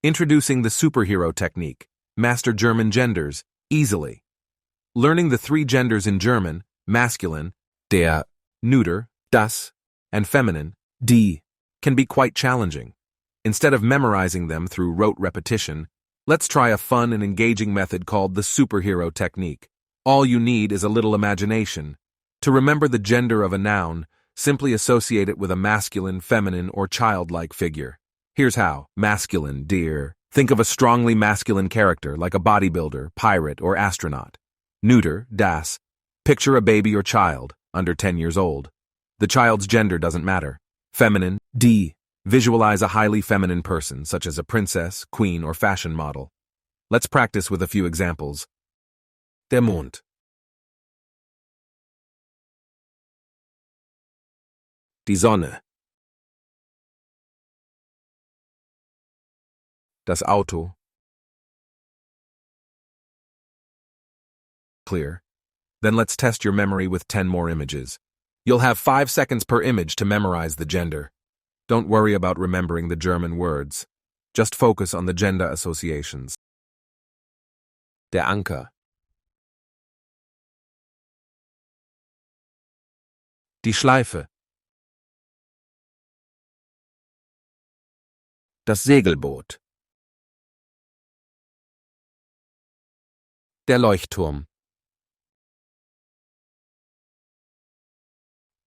Introducing the superhero technique. Master German genders easily. Learning the 3 genders in German, masculine, der, neuter, das, and feminine, die, can be quite challenging. Instead of memorizing them through rote repetition, let's try a fun and engaging method called the superhero technique. All you need is a little imagination. To remember the gender of a noun, simply associate it with a masculine, feminine, or childlike figure. Here's how. Masculine, dear. Think of a strongly masculine character like a bodybuilder, pirate, or astronaut. Neuter, das. Picture a baby or child, under 10 years old. The child's gender doesn't matter. Feminine, die. Visualize a highly feminine person, such as a princess, queen, or fashion model. Let's practice with a few examples. Der Mond. Die Sonne. Das Auto. Clear. Then let's test your memory with 10 more images. You'll have 5 seconds per image to memorize the gender. Don't worry about remembering the German words. Just focus on the gender associations. Der Anker. Die Schleife. Das Segelboot. Der Leuchtturm.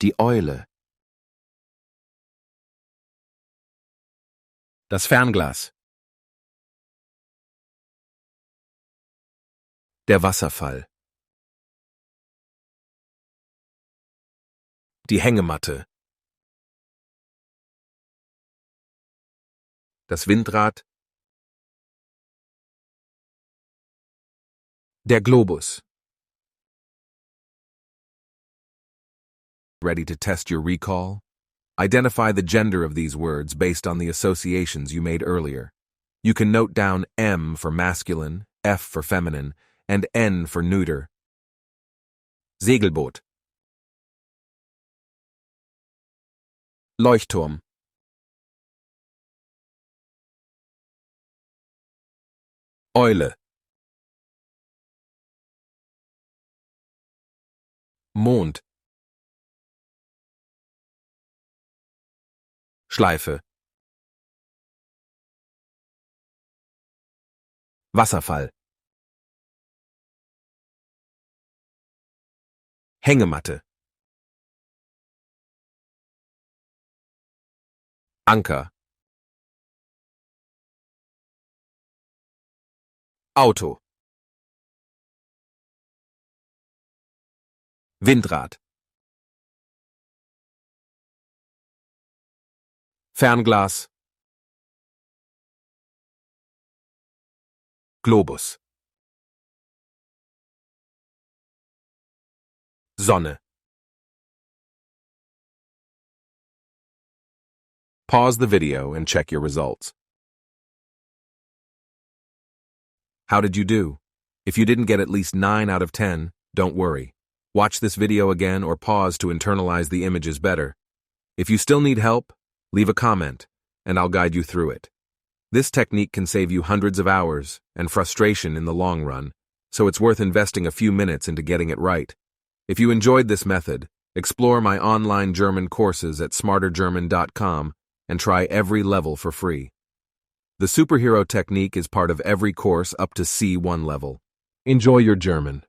Die Eule. Das Fernglas. Der Wasserfall. Die Hängematte. Das Windrad. Der Globus. Ready to test your recall? Identify the gender of these words based on the associations you made earlier. You can note down M for masculine, F for feminine, and N for neuter. Segelboot. Leuchtturm. Eule. Mond. Schleife. Wasserfall. Hängematte. Anker. Auto. Windrad. Fernglas. Globus. Sonne. Pause the video and check your results. How did you do? If you didn't get at least 9 out of 10, don't worry. Watch this video again or pause to internalize the images better. If you still need help, leave a comment, and I'll guide you through it. This technique can save you hundreds of hours and frustration in the long run, so it's worth investing a few minutes into getting it right. If you enjoyed this method, explore my online German courses at smarterGerman.com and try every level for free. The superhero technique is part of every course up to C1 level. Enjoy your German.